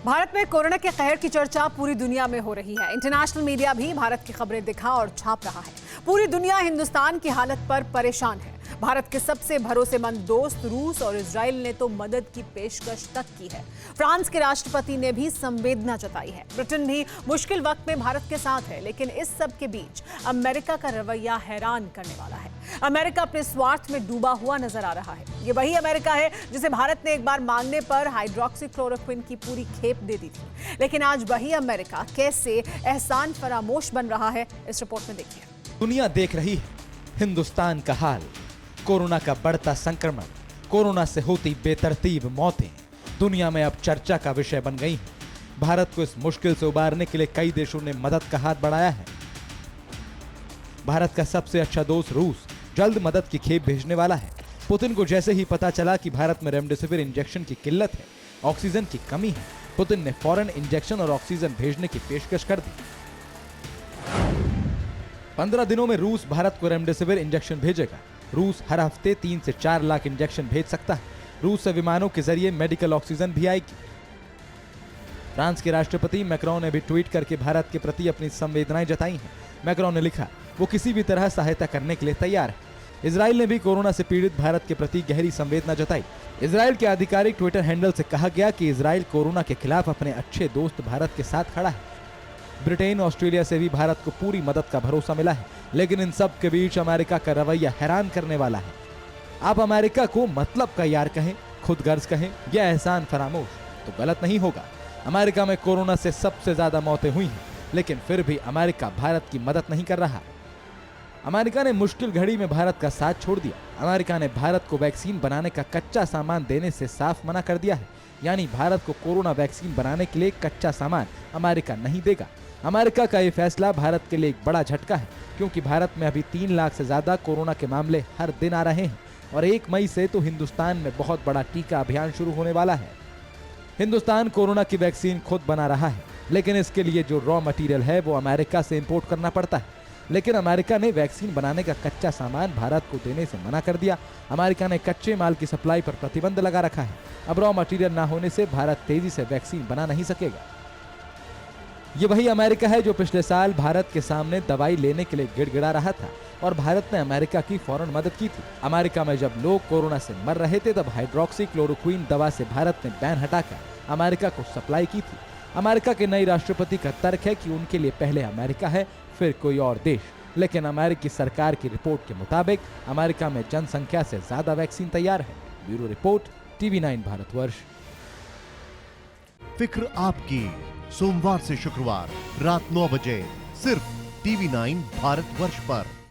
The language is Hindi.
भारत में कोरोना के कहर की चर्चा पूरी दुनिया में हो रही है। इंटरनेशनल मीडिया भी भारत की खबरें दिखा और छाप रहा है। पूरी दुनिया हिंदुस्तान की हालत पर परेशान है। भारत के सबसे भरोसेमंद दोस्त रूस और इजराइल ने तो मदद की पेशकश तक की है। फ्रांस के राष्ट्रपति ने भी संवेदना जताई है। ब्रिटेन भी मुश्किल वक्त में भारत के साथ है, लेकिन इस सब के बीच अमेरिका का रवैया हैरान करने वाला है। अमेरिका अपने स्वार्थ में डूबा हुआ नजर आ रहा है। ये वही अमेरिका है जिसे भारत ने एक बार मांगने पर हाइड्रोक्सीक्लोरोक्विन की पूरी खेप दे दी थी, लेकिन आज वही अमेरिका कैसे एहसान फरामोश बन रहा है, इस रिपोर्ट में देखिए। दुनिया देख रही है हिंदुस्तान का हाल। कोरोना का बढ़ता संक्रमण, कोरोना से होती बेतरतीब मौतें दुनिया में अब चर्चा का विषय बन गई हैं। भारत को इस मुश्किल से उबारने के लिए कई देशों ने मदद का हाथ बढ़ाया है। भारत का सबसे अच्छा दोस्त रूस जल्द मदद की खेप भेजने वाला है। पुतिन को जैसे ही पता चला कि भारत में रेमडेसिविर इंजेक्शन की किल्लत है, ऑक्सीजन की कमी है, पुतिन ने फौरन इंजेक्शन और ऑक्सीजन भेजने की पेशकश कर दी। 15 दिनों में रूस भारत को रेमडेसिविर इंजेक्शन भेजेगा। रूस हर हफ्ते 3 से 4 लाख इंजेक्शन भेज सकता है। रूस से विमानों के जरिए मेडिकल ऑक्सीजन भी आएगी। फ्रांस के राष्ट्रपति मैक्रोन ने भी ट्वीट करके भारत के प्रति अपनी संवेदनाएं जताई हैं। मैक्रोन ने लिखा, वो किसी भी तरह सहायता करने के लिए तैयार है। इजराइल ने भी कोरोना से पीड़ित भारत के प्रति गहरी संवेदना जताई। इजराइल के आधिकारिक ट्विटर हैंडल से कहा गया कि इजराइल कोरोना के खिलाफ अपने अच्छे दोस्त भारत के साथ खड़ा है। ब्रिटेन, ऑस्ट्रेलिया से भी भारत को पूरी मदद का भरोसा मिला है, लेकिन इन सब के बीच अमेरिका का रवैया हैरान करने वाला है। आप अमेरिका को मतलब का यार कहें, खुदगर्ज कहें या एहसान फरामोश, तो गलत नहीं होगा। अमेरिका में कोरोना से सबसे ज्यादा मौतें हुई हैं, लेकिन फिर भी अमेरिका भारत की मदद नहीं कर रहा। अमेरिका ने मुश्किल घड़ी में भारत का साथ छोड़ दिया। अमेरिका ने भारत को वैक्सीन बनाने का कच्चा सामान देने से साफ मना कर दिया है, यानी भारत को कोरोना वैक्सीन बनाने के लिए कच्चा सामान अमेरिका नहीं देगा। अमेरिका का ये फैसला भारत के लिए एक बड़ा झटका है, क्योंकि भारत में अभी 3 लाख से ज्यादा कोरोना के मामले हर दिन आ रहे हैं और 1 मई से तो हिंदुस्तान में बहुत बड़ा टीका अभियान शुरू होने वाला है। हिंदुस्तान कोरोना की वैक्सीन खुद बना रहा है, लेकिन इसके लिए जो रॉ मटेरियल है वो अमेरिका से इंपोर्ट करना पड़ता है। लेकिन अमेरिका ने वैक्सीन बनाने का कच्चा सामान भारत को देने से मना कर दिया। अमेरिका ने कच्चे माल की सप्लाई पर प्रतिबंध लगा रखा है। अब रॉ मटेरियल ना होने से भारत तेजी से वैक्सीन बना नहीं सकेगा। ये वही अमेरिका है जो पिछले साल भारत के सामने दवाई लेने के लिए गिड़गिड़ा रहा था और भारत ने अमेरिका की फौरन मदद की थी। अमेरिका में जब लोग कोरोना से मर रहे थे, तब हाइड्रोक्सीक्लोरोक्विन दवा से भारत ने बैन हटाकर अमेरिका को सप्लाई की थी। अमेरिका के नए राष्ट्रपति का तर्क है कि उनके लिए पहले अमेरिका है, फिर कोई और देश। लेकिन अमेरिकी सरकार की रिपोर्ट के मुताबिक अमेरिका में जनसंख्या से ज्यादा वैक्सीन तैयार है। Bureau report, TV9 Bharatvarsh. फिक्र आपकी, सोमवार से शुक्रवार रात 9 बजे सिर्फ TV9 भारतवर्ष पर।